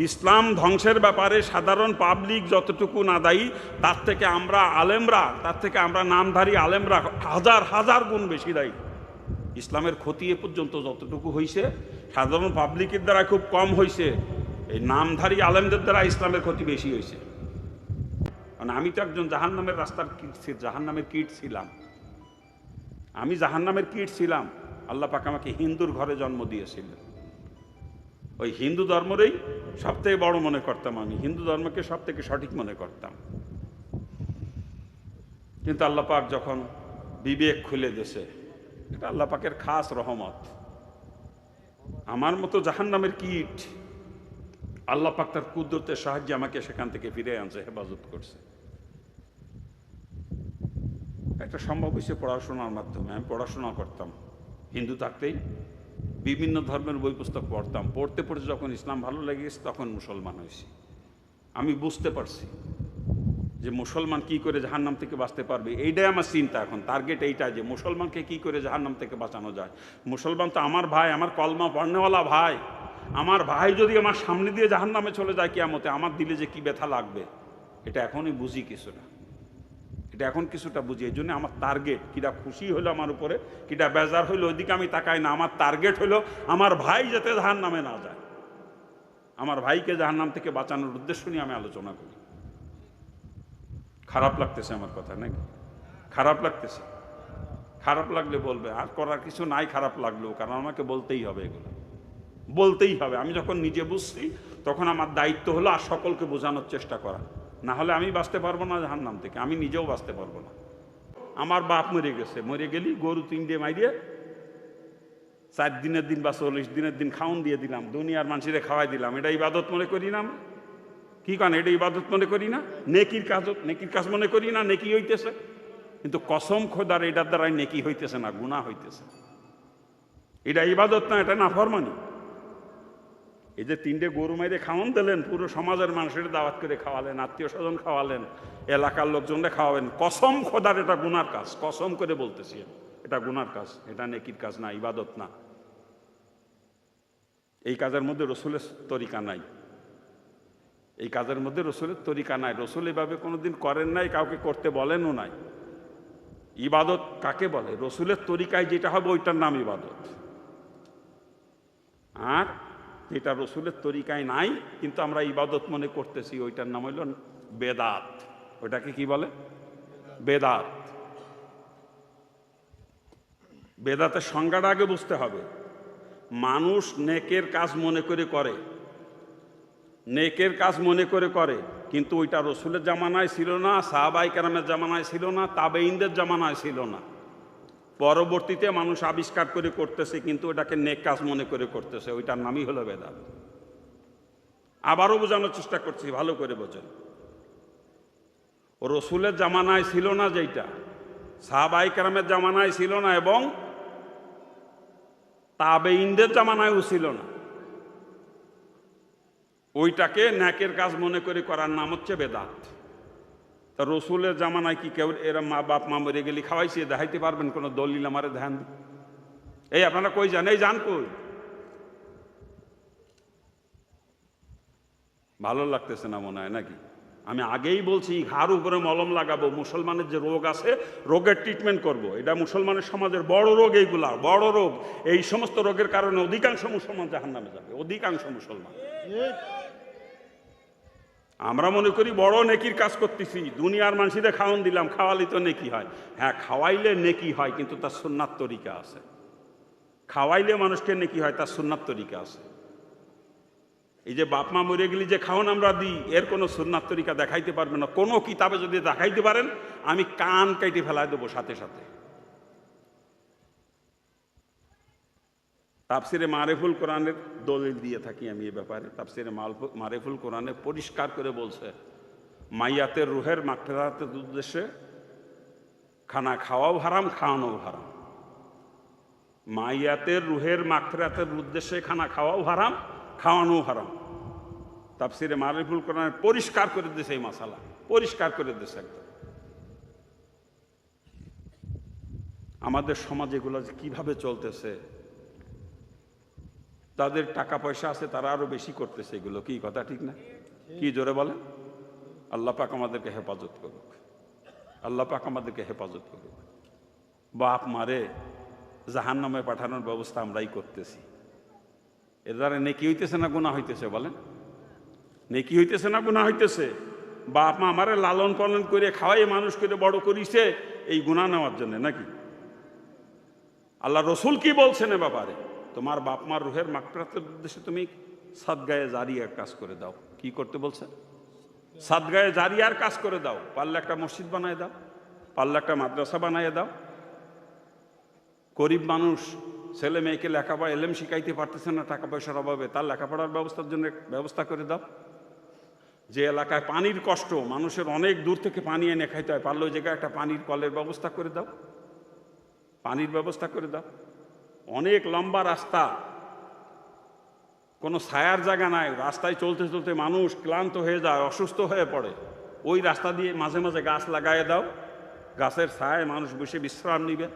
ইসলাম ধ্বংসের ব্যাপারে সাধারণ পাবলিক যতটুকু না দায়ী, তার থেকে আমরা আলেমরা, তার থেকে আমরা নামধারী আলেমরা হাজার হাজার গুণ বেশি দায়ী। ইসলামের ক্ষতি এ পর্যন্ত যতটুকু হয়েছে সাধারণ পাবলিকের দ্বারা খুব কম হয়েছে, এই নামধারী আলেমদের দ্বারা ইসলামের ক্ষতি বেশি হয়েছে। কারণ আমি তো একজন জাহান্নামের রাস্তার জাহান্নামের কীট ছিলাম, আমি জাহান্নামের কীট ছিলাম। আল্লাহ পাক আমাকে হিন্দুর ঘরে জন্ম দিয়েছিলেন, ওই হিন্দু ধর্মেরই সব থেকে বড় মনে করতাম, আমি হিন্দু ধর্মকে সব থেকে সঠিক মনে করতাম। কিন্তু আল্লাহ পাক যখন বিবেক খুলে দিয়েছে, এটা আল্লাহ পাকের খাস রহমত। আমার মতো জাহান্নামের কীট আল্লাহ পাক তার কুদরতের সাহায্যে আমাকে সেখান থেকে ফিরে আনছে, হেফাজত করছে। একটা সম্ভব হয়েছে পড়াশোনার মাধ্যমে। আমি পড়াশোনা করতাম হিন্দু থাকতেই, বিভিন্ন ধর্মের বই পুস্তক পড়তাম। পড়তে পড়তে যখন ইসলাম ভালো লেগে গেছে তখন মুসলমান হয়েছি। আমি বুঝতে পারছি যে মুসলমান কি করে জাহান্নাম থেকে বাঁচতে পারবে। এইটাই আমার চিন্তা এখন, টার্গেট এইটাই যে মুসলমানকে কি করে জাহান্নাম থেকে বাঁচানো যায়। মুসলমান তো আমার ভাই, আমার কলমা পড়নেওয়ালা ভাই। আমার ভাই যদি আমার সামনে দিয়ে জাহান্নামে চলে যায় কিয়ামতে, আমার দিলে যে কি ব্যথা লাগবে, এটা এখনই বুঝি কিছুটা, এটা এখন কিছুটা বুঝি। এই জন্য আমার টার্গেট, কিটা খুশি হলো আমার উপরে, কিটা বেজার হইলো ওইদিকে আমি তাকাই না। আমার টার্গেট হলো আমার ভাই যাতে জাহান্নামে না যায়, আমার ভাইকে জাহান্নাম থেকে বাঁচানোর উদ্দেশ্য নিয়ে আমি আলোচনা করি। খারাপ লাগতেছে আমার কথা নাকি? খারাপ লাগতেছে? খারাপ লাগলে বলবে, আর করার কিছু নাই খারাপ লাগলেও, কারণ আমাকে বলতেই হবে, এগুলো বলতেই হবে। আমি যখন নিজে বুঝছি তখন আমার দায়িত্ব হলো আর সকলকে বোঝানোর চেষ্টা করা, না হলে আমি বাঁচতে পারবো না জাহান্নাম থেকে, আমি নিজেও বাঁচতে পারবো না। আমার বাপ মরে গেছে, মরে গেলি গরু 3টে মাইরে 4 দিনের দিন বা 40 দিনের দিন খাওন দিয়ে দিলাম, দুনিয়ার মানুষের খাওয়াই দিলাম, এটা ইবাদত মনে করি না? কি কারণ এটা ইবাদত মনে করি না? নেকির কাজ, নেকির কাজ মনে করি না? নেকি হইতেছে, কিন্তু কসম খোদার এটার দ্বারাই নেকি হইতেছে না, গুনাহ হইতেছে। এটা ইবাদত না, এটা নাফরমানি। এই যে 3টে গরু মাইরে খাওয়ান দিলেন, পুরো সমাজের মানুষের দাওয়াত করে খাওয়ালেন, আত্মীয় স্বজন খাওয়ালেন, এলাকার লোকজনকে খাওয়াবেন, কসম খোদার এটা গুনার কাজ, কসম করে বলতেছি এটা গুনার কাজ, এটা নেকির কাজ না, ইবাদত না। এই কাজের মধ্যে রসুলের তরিকা নাই, এই কাজের মধ্যে রসুলের তরিকা নাই। রসুল এভাবে কোনোদিন করেন নাই, কাউকে করতে বলেনও নাই। ইবাদত কাকে বলে? রসুলের তরিকায় যেটা হবে ওইটার নাম ইবাদত। আর যেটা রসুলের তরিকায় নাই কিন্তু আমরা ইবাদত মনে করতেছি, ওইটার নাম হইল বেদাত। ওইটাকে কি বলে? বেদাত। বেদাতের সংজ্ঞাটা আগে বুঝতে হবে। মানুষ নেকের কাজ মনে করে করে, নেকের কাজ মনে করে করে, কিন্তু ওইটা রসুলের জামানায় ছিল না, সাহাবাই কেরামের জামানায় ছিল না, তাবেঈনদের জামানায় ছিল না। পরবর্তীতে মানুষ আবিষ্কার করে করতেছে, কিন্তু ওটাকে নেক কাজ মনে করে করতেছে, ওইটার নামই হলো বেদাত। আবারও বোঝানোর চেষ্টা করছি, ভালো করে বোঝেন। রসুলের জামানায় ছিল না যেটা, সাহাবাই কেরামের জামানায় ছিল না, এবং তাবেঈনদের জামানায়ও ছিল না, ওইটাকে নেকের কাজ মনে করে করার নাম হচ্ছে বেদাত। তা রসুলের জামানায় কি কেউ এরা মা বাপ মা মরে গেলি খাওয়াইছে দেখাইতে পারবেন? কোনো দলিল আমারে ধ্যান? এই আপনারা কই যান? এই যান কই? ভালো লাগতেছে না মনে হয় নাকি? আমি আগেই বলছি ঘাড় উপরে মলম লাগাবো, মুসলমানের যে রোগ আছে রোগের ট্রিটমেন্ট করব। এটা মুসলমানের সমাজের বড় রোগ, এইগুলা বড় রোগ। এই সমস্ত রোগের কারণে অধিকাংশ মুসলমান জাহান্নামে যাবে, অধিকাংশ মুসলমান। আমরা মনে করি বড় নেকির কাজ করতেছি, দুনিয়ার মানুষদের খাওয়ান দিলাম, খাওয়ালি তো নেকি হয়। হ্যাঁ, খাওয়াইলে নেকি হয়, কিন্তু তার সুন্নাত তরিকা আছে। খাওয়াইলে মানুষকে নেকি হয়, তার সুন্নাত তরিকা আছে। এই যে বাপ মা মরে গেলি যে খাওয়ান আমরা দিই, এর কোনো সুন্নাত তরিকা দেখাইতে পারবে না। কোনো কিতাবে যদি দেখাইতে পারেন, আমি কান কেটে ফেলাই দেবো সাথে সাথে। তাফসিরে মারেফুল কোরআনের দলিল দিয়ে থাকি আমি এ ব্যাপারে। তাফসিরে মারেফুল কোরআনে পরিষ্কার করে বলছে, মাইয়াতের রুহের মাগফিরাতের উদ্দেশ্যে খানা খাওয়াও হারাম, খাওয়ানোও হারাম। মাইয়াতের রুহের মাগফিরাতের উদ্দেশ্যে খানা খাওয়াও হারাম, খাওয়ানোও হারাম। তাফসিরে মারেফুল কোরআনে পরিষ্কার করে দিয়েছে এই মাসালা, পরিষ্কার করে দিয়েছে একদম। আমাদের সমাজ এগুলো কিভাবে চলতেছে, যাদের টাকা পয়সা আছে তারা আরো বেশি করতেছে এগুলো, কি কথা ঠিক না? কি জোরে বলেন? আল্লাহ পাক আমাদেরকে হেফাজত করুক, আল্লাহ পাক আমাদেরকে হেফাজত করুক। বাপ মারে জাহান্নামে পাঠানোর ব্যবস্থা আমরাই করতেছি। এর দ্বারা নেকি হইতেছে না গুনাহ হইতেছে? বলেন, নেকি হইতেছে না গুনাহ হইতেছে? বাপ মা আমারে লালন পালন করে খাওয়াই মানুষ করে বড় করিছে এই গুনাহ নেওয়ার জন্য নাকি? আল্লাহ রসুল কি বলছেন এ ব্যাপারে? তোমার বাপ মার রুহের মাগফিরাতের উদ্দেশ্যে তুমি সাদগায়ে জারিয়ার কাজ করে দাও। কি করতে বলছে? সাদগায়ে জারিয়ার কাজ করে দাও। পারলে একটা মসজিদ বানায় দাও, পারলে একটা মাদ্রাসা বানায় দাও। গরিব মানুষ ছেলে মেয়েকে লেখাপড়া এলেম শিখাইতে পারতেছে না টাকা পয়সার অভাবে, তার লেখাপড়ার ব্যবস্থার জন্য ব্যবস্থা করে দাও। যে এলাকায় পানির কষ্ট, মানুষের অনেক দূর থেকে পানি এনে খাইতে হয়, পারলে ওই জায়গায় একটা পানির কলের ব্যবস্থা করে দাও, পানির ব্যবস্থা করে দাও। অনেক লম্বা রাস্তা, কোনো ছায়ার জায়গা নাই, রাস্তায় চলতে চলতে মানুষ ক্লান্ত হয়ে যায়, অসুস্থ হয়ে পড়ে। ওই রাস্তা দিয়ে মাঝে মাঝে গাছ লাগাইয়ে দাও, গাছের ছায়ায় মানুষ বসে বিশ্রাম নিবে,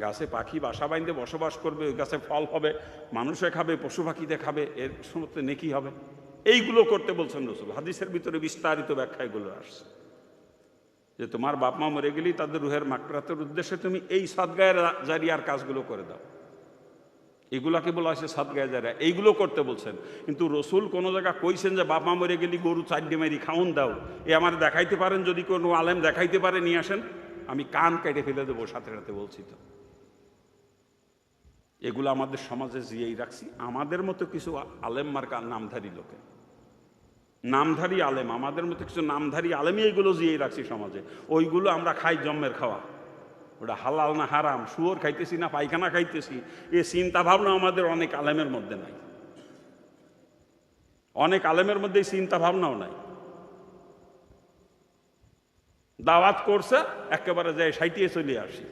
গাছে পাখি বাসা বাঁধতে বসবাস করবে, ওই গাছে ফল হবে, মানুষে খাবে, পশু পাখিতে খাবে, এর সমস্ত নেকি হবে। এইগুলো করতে বলছেন রসুল। হাদিসের ভিতরে বিস্তারিত ব্যাখ্যা এগুলো আসছে যে তোমার বাপ মা মরে গেলেই তাদের রুহের মাগফিরাতের উদ্দেশ্যে তুমি এই সাদগায়ে জারিয়ার কাজগুলো করে দাও। এগুলাকে বলা হয়েছে সাদগায়ে জারিয়া, এইগুলো করতে বলছেন। কিন্তু রসুল কোনো জায়গা কইছেন যে বাপ মা মরে গেলি গরু চারডে মেরি খাউন দাও, এ আমার দেখাইতে পারেন? যদি কোনো আলেম দেখাইতে পারে নিয়ে আসেন, আমি কান কেটে ফেলে দেবো সাথে সাথে, বলছি তো। এগুলো আমাদের সমাজে জিয়েই রাখছি, আমাদের মতো কিছু আলেম মার্কার নামধারী লোকে, নামধারী আলেম, আমাদের মতো কিছু নামধারী আলেমই এইগুলো জিয়েই রাখছি সমাজে। ওইগুলো আমরা খাই জন্মের খাওয়া, ওটা হালাল না হারাম, শুয়োর খাইতেছি না পায়খানা খাইতেছি, এ চিন্তা ভাবনা আমাদের অনেক আলেমের মধ্যে নাই, অনেক আলেমের মধ্যে এই চিন্তা ভাবনাও নাই। দাওয়াত করছে একেবারে যায় সাইটিয়ে চলে আসি,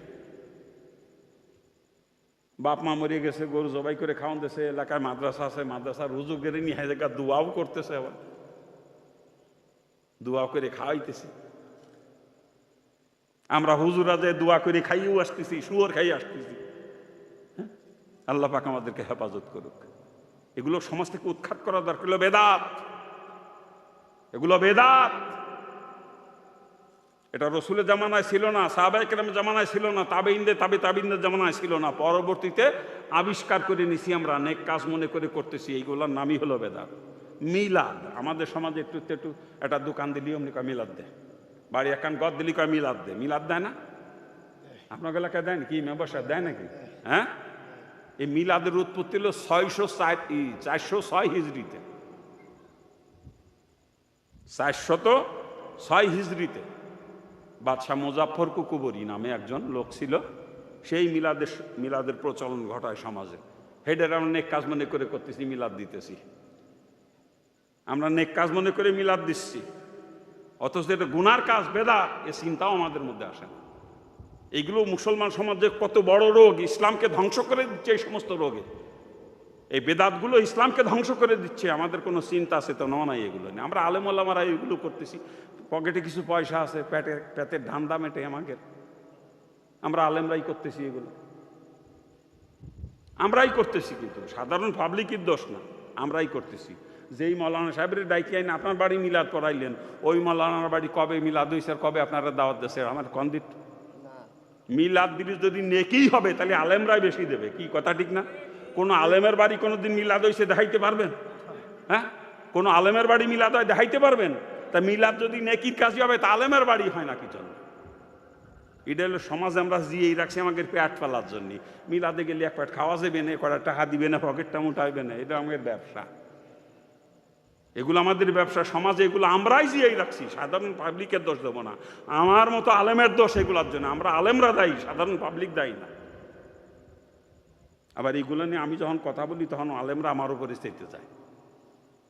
বাপ মা মরে গেছে, গরু জবাই করে খাওয়ান দিয়েছে, এলাকায় মাদ্রাসা আছে, মাদ্রাসার হুজুরদের নিয়ে জায়গা দোয়াও করতেছে, আবার দোয়াও করে খাওয়াইতেছে। আমরা হুজুরা যে দোয়া করে খাইয়েও আসতেছি, শুয়োর খাইয়ে আসতেছি। হ্যাঁ, আল্লাহ পাক আমাদেরকে হেফাজত করুক। এগুলো সমাজ থেকে উৎখাত করা দরকার। এগুলো বেদাত, এগুলো বেদাত। এটা রসুলের জামানায় ছিল না, সাহাবায়ে কেরামের জামানায় ছিল না, তাবেঈনদের জামানায় ছিল না, পরবর্তীতে আবিষ্কার করে নিছি আমরা, নেক কাজ মনে করে করতেছি। এইগুলোর নামই হলো বেদাত। মিলাদ, আমাদের সমাজে একটু একটু একটা দোকান দিলি অমনি কয় মিলাদ দে, বাড়ি একখান গদ দিলি কয় মিলাদ দে। মিলাদ দেয় না? আপনার এলাকায় দেয় নাকি? মেম্বারশিপ দেয় নাকি? হ্যাঁ, এই মিলাদের উৎপত্তি হলো 406 হিজরিতে, 406 হিজরিতে বাদশাহ মুজাফফর কুকুবরী নামে একজন লোক ছিল, সেই মিলাদের প্রচলন ঘটায় সমাজে। হেডের আমরা নেক কাজ মনে করে করতেছি, মিলাদ দিতেছি, আমরা নেক কাজ মনে করে মিলাদ দিচ্ছি, অথচ এটা গুনার কাজ, বেদাত, এ চিন্তাও আমাদের মধ্যে আসে না। এইগুলো মুসলমান সমাজের কত বড় রোগ, ইসলামকে ধ্বংস করে দিচ্ছে এই সমস্ত রোগে। এই বেদাতগুলো ইসলামকে ধ্বংস করে দিচ্ছে, আমাদের কোনো চিন্তা চেতনাও নাই এগুলো নিয়ে। আমরা আলেম ওলামারা এইগুলো করতেছি, পকেটে কিছু পয়সা আছে, পেটের ধান্দা মেটে আমাদের, আমরা আলেমরাই করতেছি এগুলো, আমরাই করতেছি। কিন্তু সাধারণ পাবলিকের দোষ না, আমরাই করতেছি। যেই মৌলানা সাহেবের ডাইকি আইন আপনার বাড়ি মিলাদ পড়াইলেন, ওই মৌলানার বাড়ি কবে মিলাদ হয়েছে আর কবে আপনারা দাওয়াত দিয়েছে? আমার কন্দিত মিলাদ দিলে যদি নেকিই হবে তাহলে আলেমরাই বেশি দেবে, কি কথা ঠিক না? কোনো আলেমের বাড়ি কোনোদিন মিলাদ হয়েছে দেখাইতে পারবেন? হ্যাঁ, কোনো আলেমের বাড়ি মিলাদ হয় দেখাইতে পারবেন? তা মিলাদ যদি নেকির কাজই হবে তা আলেমের বাড়ি হয় না কি জন্য? এটা হলো সমাজে আমরা জিয়েই রাখছি আমাদের পেট ফেলার জন্য। মিলাদে গেলে এক পেট খাওয়া যাবে না, কটা টাকা দিবে না, পকেটটা মোটাইবে না, এটা আমাদের ব্যবসা, এগুলো আমাদের ব্যবসা। সমাজে এগুলো আমরাই জিয়েই রাখছি, সাধারণ পাবলিকের দোষ দেবো না, আমার মতো আলেমের দোষ এগুলোর জন্য। আমরা আলেমরা দায়ী, সাধারণ পাবলিক দায়ী না। আবার এইগুলো নিয়ে আমি যখন কথা বলি তখন আলেমরা আমার উপরে চেতে যায়,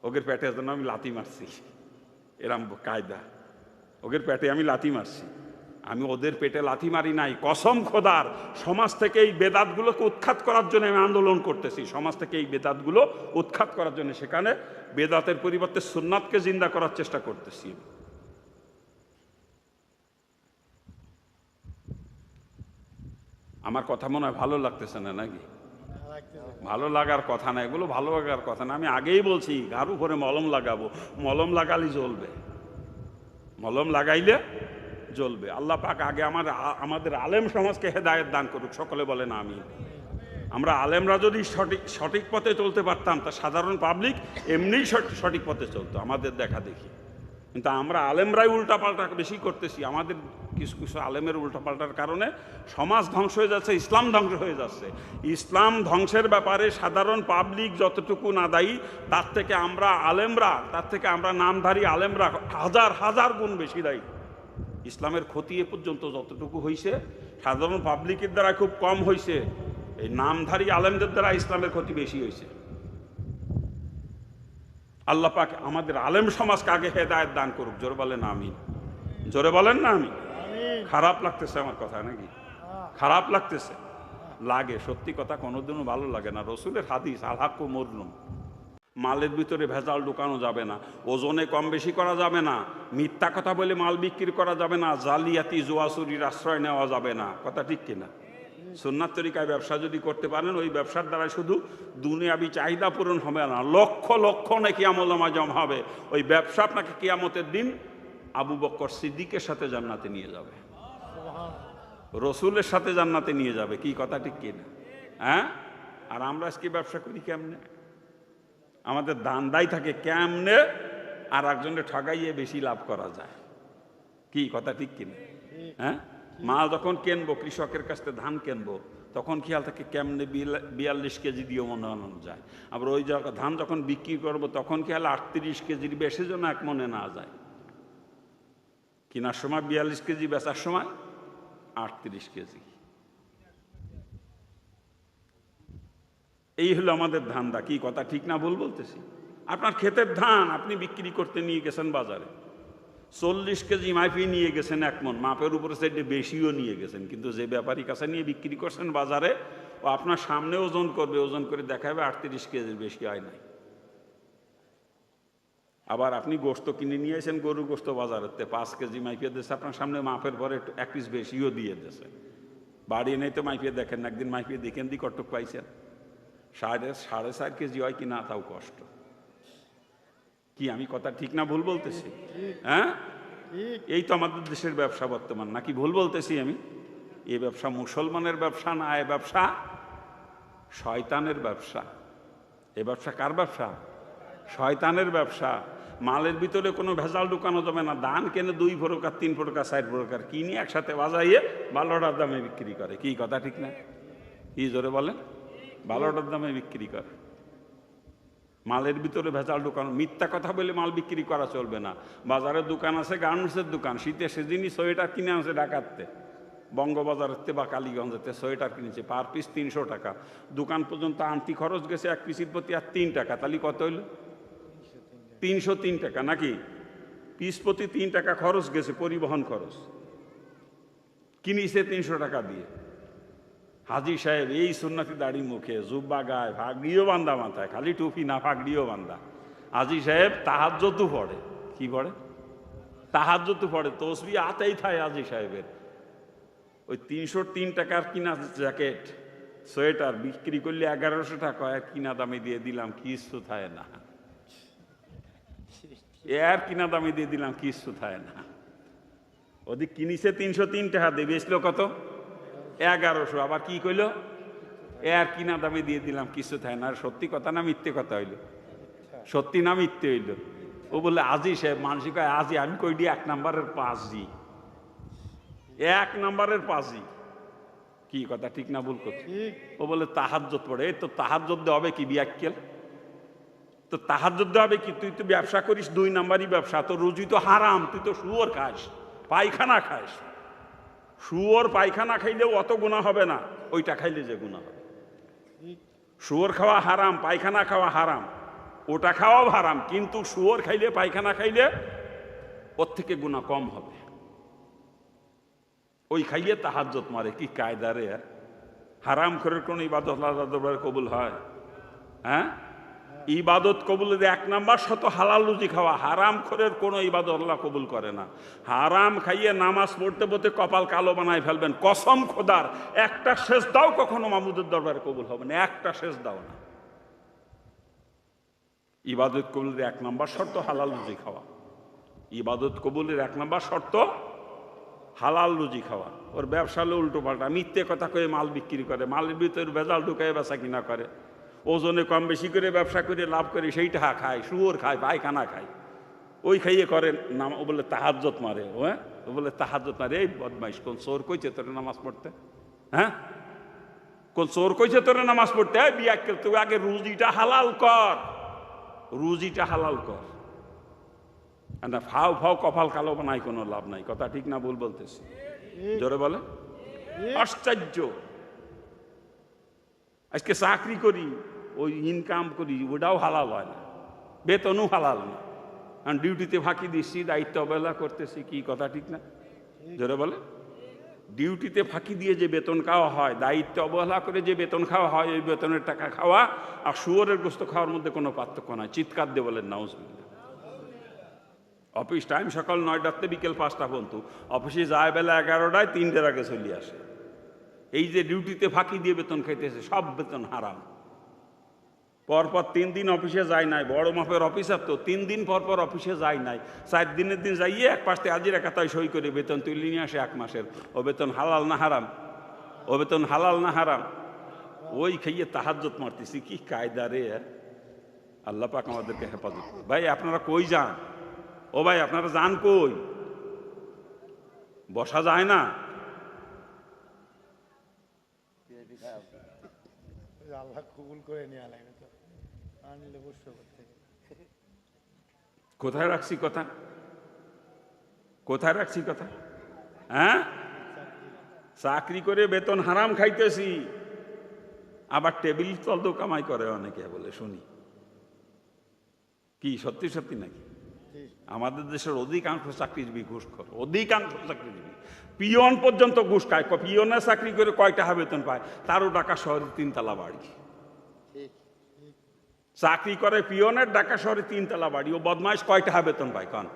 ওদের পেটের জন্য আমি লাথি মারছি, এরম কায়দা, ওদের পেটে আমি লাথি মারছি। আমি ওদের পেটে লাথি মারি নাই, কসম খোদার। সমাজ থেকে এই বেদাতগুলোকে উৎখাত করার জন্য আমি আন্দোলন করতেছি, সমাজ থেকে এই বেদাতগুলো উৎখাত করার জন্য। সেখানে বেদাতের পরিবর্তে সুন্নাতকে জিন্দা করার চেষ্টা করতেছি। আমার কথা মনে হয় ভালো লাগতেছে না নাকি? ভালো লাগার কথা না, এগুলো ভালো লাগার কথা না। আমি আগেই বলছি গার উপরে মলম লাগাবো, মলম লাগালে জ্বলবে, মলম লাগাইলে জ্বলবে। আল্লাহ পাক আগে আমাদের আলেম সমাজকে হেদায়েত দান করুক, সকলে বলেন আমিন। আমরা আলেমরা যদি সঠিক পথে চলতে পারতাম, তা সাধারণ পাবলিক এমনিই সঠিক পথে চলতো আমাদের দেখা দেখি। কিন্তু আমরা আলেমরাই উল্টাপাল্টা বেশি করতেছি। আমাদের কিছু কিছু আলেমের উল্টাপাল্টার কারণে সমাজ ধ্বংস হয়ে যাচ্ছে, ইসলাম ধ্বংস হয়ে যাচ্ছে। ইসলাম ধ্বংসের ব্যাপারে সাধারণ পাবলিক যতটুকু না দায়ী, তার থেকে আমরা আলেমরা, তার থেকে আমরা নামধারী আলেমরা হাজার হাজার গুণ বেশি দায়ী। ইসলামের ক্ষতি এ পর্যন্ত যতটুকু হয়েছে সাধারণ পাবলিকের দ্বারা খুব কম হয়েছে, এই নামধারী আলেমদের দ্বারা ইসলামের ক্ষতি বেশি হয়েছে। আল্লাহ পাক আমাদের আলেম সমাজকে আগে হেদায়েত দান করুক, জোরে বলেন আমিন। জোরে বলেন না আমিন। খারাপ লাগতেছে আমার কথা নাকি? খারাপ লাগতেছে? লাগে, সত্যি কথা কোনোদিনও ভালো লাগে না। রসুলের হাদিস আল হাক্কু মরলুম, মালের ভিতরে ভেজাল ঢুকানো যাবে না, ওজনে কম বেশি করা যাবে না, মিথ্যা কথা বলে মাল বিক্রি করা যাবে না, জালিয়াতি জুয়াচুরির আশ্রয় নেওয়া যাবে না। কথা ঠিক কিনা? সুন্নাত তরিকায় ব্যবসা যদি করতে পারেন, ওই ব্যবসার দ্বারা শুধু দুনিয়াবি চাহিদা পূরণ হবে না, লক্ষ লক্ষ নাকি আমলনামা জমা হবে। ওই ব্যবসা আপনাকে কিয়ামতের দিন আবু বকর সিদ্দিকের সাথে জান্নাতে নিয়ে যাবে, রসুলের সাথে জান্নাতে নিয়ে যাবে। কি কথা ঠিক কিনা? হ্যাঁ। আর আমরা আজকে ব্যবসা করি কেমনে? আমাদের দান্দাই থাকে কেমনে আর একজনের ঠগাইয়ে বেশি লাভ করা যায়। কি কথা ঠিক কিনা? হ্যাঁ। মাল যখন কিনবো, কৃষকের কাছ থেকে ধান কিনবো, তখন খেয়াল থাকে কেমনে 42 কেজি দিয়ে মনে আনানো যায়। আবার ওই ধান যখন বিক্রি করবো, তখন খেয়াল 38 কেজির বেশি যেন এক মনে না যায়। কেনার সময় 42 কেজি, বেচার সময় 38 কেজি। এই হলো আমাদের ধান্দা। কি কথা ঠিক না ভুল বলতেছি? আপনার ক্ষেতের ধান আপনি বিক্রি করতে নিয়ে গেছেন বাজারে, 40 কেজি মাইফিয়ে নিয়ে গেছেন, এক মন, মাপের উপরে সাইডে বেশিও নিয়ে গেছেন, কিন্তু যে ব্যাপারীর কাছে নিয়ে বিক্রি করছেন বাজারে, ও আপনার সামনে ওজন করবে, ওজন করে দেখাবে 38 কেজির বেশি হয় নাই। আবার আপনি গোস্ত কিনে নিয়ে এসেছেন, গরু গোস্ত বাজারেতে 5 কেজি মাইফিয়ে দিয়েছে, আপনার সামনে মাপের পরে এক পিস বেশিও দিয়ে দিয়েছে। বাড়ি নেই তো মাইফিয়ে দেখেন, একদিন মাইফিয়ে দেখেন দি কটক পাইছেন, 4.5 কেজি হয় কি না তাও কষ্ট। কি আমি কথা ঠিক না ভুল বলতেছি? হ্যাঁ। এই তো আমাদের দেশের ব্যবসা বর্তমান, নাকি ভুল বলতেছি আমি? এই ব্যবসা মুসলমানের ব্যবসা না, এ ব্যবসা শয়তানের ব্যবসা। এ ব্যবসা কার ব্যবসা? শয়তানের ব্যবসা। মালের ভিতরে কোনো ভেজাল ঢুকানো যাবে না। ধান কেনে 2 প্রকার 3 প্রকার 4 প্রকার কিনে একসাথে বাজাইয়ে ভালোটার দামে বিক্রি করে। কি কথা ঠিক না? কি জোরে বলেন? ভালোটার দামে বিক্রি করে। মালের ভিতরে ভেজাল ঢুকানো, মিথ্যা কথা বলে মাল বিক্রি করা চলবে না। বাজারের দোকান আছে, গার্মেন্টসের দোকান, শীতে সেদিনই সোয়েটার কিনে আনছে ঢাকাতে, বঙ্গবাজারেতে বা কালীগঞ্জেতে সোয়েটার কিনেছে, পার পিস 300 টাকা। দোকান পর্যন্ত আনতি খরচ গেছে 1 পিসের প্রতি আর 3 টাকা, তাহলে কত হইল? 303 টাকা নাকি? পিস প্রতি 3 টাকা খরচ গেছে, পরিবহন খরচ। কিনেছে 300 টাকা দিয়ে। হাজি সাহেব এই সুন্নতি দাড়ি মুখে, জুব্বা গায়ে, ফাগড়িও বান্ধা মাথায়, খালি টুপি না, ফাগড়িও বান্ধা। হাজি সাহেব তাহাজ্জুদও পড়ে। কি পড়ে? তাহাজ্জুদও পড়ে, তসবিহ হাতেই থাকে হাজি সাহেবের। ওই 303 টাকার কিনা জ্যাকেট, সোয়েটার বিক্রি করলে 1100 টাকা, কিনা দামে দিয়ে দিলাম, কিছু থাকে না। এর কিনা দামে দিয়ে দিলাম, কিছু থাকে না। ওদিক কিনিছে 303 টাকা দিয়ে, বেচলো কত? 1100। আবার কি কইল? এর কিনা দামে দিয়ে দিলাম, কিছু থাকে না। সত্যি কথা না মিথ্যে কথা হইল? সত্যি না মিথ্যে হইল? ও বলে আজি সাহেব, মানসিক আজি, আমি কই দিই 1 নম্বরের 5জি, 1 নম্বরের 5জি। কি কথা ঠিক না ভুল করছি? ও বলে তাহাজ্জুদ পড়ে। এই তো তাহাজ্জুদ হবে কি বিয়াক্কেল? তো তাহাজ্জুদ হবে কি? তুই তো ব্যবসা করিস 2 নাম্বারই ব্যবসা, তো রুজি তো হারাম, তুই তো শুয়োর খাস, পায়খানা খাস। শুয়োর পায়খানা খাইলেও অত গুনাহ হবে না, ওইটা খাইলে যে গুনাহ হবে। শুয়োর খাওয়া হারাম, পায়খানা খাওয়া হারাম, ওটা খাওয়াও হারাম, কিন্তু শুয়োর খাইলে, পায়খানা খাইলে ওর থেকে গুনাহ কম হবে। ওই খাইয়ে তাহাজ্জুদ মারে। কি কায়দা রে! হারাম করে কোন ইবাদত আল্লাহর দরবারে কবুল হয়? হ্যাঁ। ইবাদত কবুলের 1 নাম্বার শর্ত হালাল রুজি খাওয়া। হারাম খোরের কোনো ইবাদত আল্লাহ কবুল করে না। হারাম খাইয়ে নামাজ পড়তে পড়তে কপাল কালো বানায় ফেলবেন, কসম খোদার একটা সেজদাও কখনো মাহমুদের দরবারে কবুল হবে না, একটা সেজদাও না। ইবাদত কবুলের 1 নাম্বার শর্ত হালাল রুজি খাওয়া। ইবাদত কবুলের 1 নাম্বার শর্ত হালাল রুজি খাওয়া। ওর ব্যবসা হলো উল্টো পাল্টা, মিথ্যে কথা কয়ে মাল বিক্রি করে, মালের ভিতরে ভেজাল ঢুকায় বেচা কিনা করে, ওজনে কম বেশি করে ব্যবসা করে লাভ করে সেইটা খায়, শুয়োর খায়, পায়খানা খায়, ওই খাইয়ে করে নাম। ও বলে তাহাজ্জত মারে, ও বলে তাহাজ্জত মারে। এই বদমাইশ, কোন চোর কইছে তোরে নামাজ পড়তে? হ্যাঁ, কোন চোর কইছে তোরে নামাজ পড়তে? বিয়াক্কেল, তুই আগে রুজিটা হালাল কর, রুজিটা হালাল কর। না ফাও ফাও কপাল কালো বানাই কোনো লাভ নাই। কথা ঠিক না ভুল বলতেছি? জোরে বলে। আশ্চর্য, আজকে চাকরি করি, ওই ইনকাম করি, ওটাও হালাল হয় না, বেতনও হালাল না। কারণ ডিউটিতে ফাঁকি দিচ্ছি, দায়িত্ব অবহেলা করতেছি। কি কথা ঠিক না? জোরে বলে। ডিউটিতে ফাঁকি দিয়ে যে বেতন খাওয়া হয়, দায়িত্ব অবহেলা করে যে বেতন খাওয়া হয়, ওই বেতনের টাকা খাওয়া আর শুয়োরের গোস্ত খাওয়ার মধ্যে কোনো পার্থক্য নাই। চিৎকার দিয়ে বলেন নাউজুবিল্লাহ। অফিস টাইম সকাল 9টাতে বিকেল 5টা পর্যন্ত, অফিসে যায় বেলা 11টায়, 3টের আগে চলে আসে। এই যে ডিউটিতে ফাঁকি দিয়ে বেতন খাইতেছে, সব বেতন হারাম। পরপর 3 দিন অফিসে যায় নাই, বড় মাপের অফিসার তো 3 দিন পরপর অফিসে যায় নাই, 4 দিনের দিন যাইয়ে এক পাশে হাজিরা খাতায় সই করে বেতন তুলে নিয়ে আসে 1 মাসের। ও বেতন হালাল না হারাম? ও বেতন হালাল না হারাম? ওই খাইয়ে তাহাজ্জত মারতেছি, কি কায়দা রে! আল্লাহ পাক আমাদেরকে হেফাজত। ভাই আপনারা কই যান? ও ভাই আপনারা যান কই? বসা যায় না? আল্লাহ কবুল করে নিয়ে আলাইবে তো আনলে বসে করতে। কোথায় রাখছি কথা? কোথায় রাখছি কথা? হ্যাঁ, চাকরি করে বেতন হারাম খাইতেছি, আবার টেবিল তল তো কামাই করে অনেকে বলে শুনি। কি সত্যি সত্যি নাকি? আমাদের দেশের অধিকাংশ চাকরিজীবী ঘুষখোর, অধিকাংশ চাকরিজীবী। পিয়ন পর্যন্ত ঘুষ খায়। পিয়নের চাকরি করে কয় টাকা বেতন পায়? 13 টাকা শহরে 3 তলা বাড়ি। চাকরি করে পিয়নের, ঢাকা শহরে 3 তলা বাড়ি। ও বদমাইশ কয় টাকা বেতন পায় কন?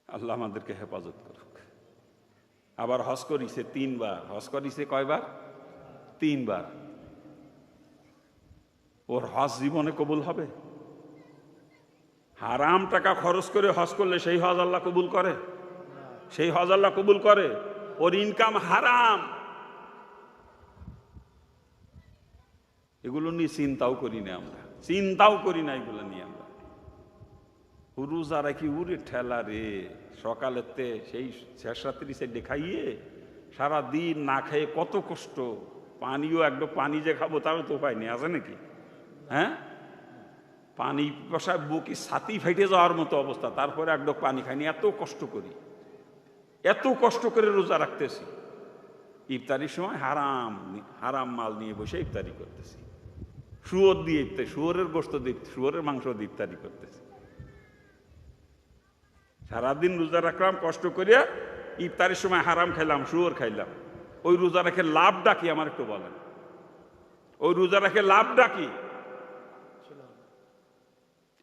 আল্লাহ আমাদেরকে হেফাজত করুক। আবার হজ করিছে 3 বার। হজ করিছে কয়বার? 3 বার। ওর হজ জীবনে কবুল হবে? হারাম টাকা খরচ করে হজ করলে সেই হজ আল্লাহ কবুল করে? সেই হজ আল্লাহ কবুল করে? ওর ইনকাম হারাম। এগুলো নিয়ে চিন্তাও করি না আমরা, চিন্তাও করি না এগুলো নিয়ে আমরা। রোজা রাখি, উরে ঠেলা রে, সকালেতে সেই শেষ রাত্রি সে দেখাইয়ে সারাদিন না খেয়ে কত কষ্ট। পানিও একদম, পানি যে খাবো তারও তো উপায় নেই, আছে নাকি? হ্যাঁ, পানি বসায় বুকি ছাতি ফেটে যাওয়ার মতো অবস্থা, তারপরে একদম পানি খাইনি। এত কষ্ট করি, এত কষ্ট করে রোজা রাখতেছি। ইফতারির সময় হারাম হারাম মাল নিয়ে বসে ইফতারি করতেছি। শুয়োর দিয়ে ইফতারি, শুয়োরের গোস্ত দিয়ে, শুয়োরের মাংস দিয়ে ইফতারি করতেছি। সারাদিন রোজা রাখলাম কষ্ট করিয়া, ইফতারির সময় হারাম খাইলাম, শুয়োর খাইলাম। ওই রোজা রেখে লাভটা কি আমার একটু বলেন? ওই রোজা রেখে লাভটা কি?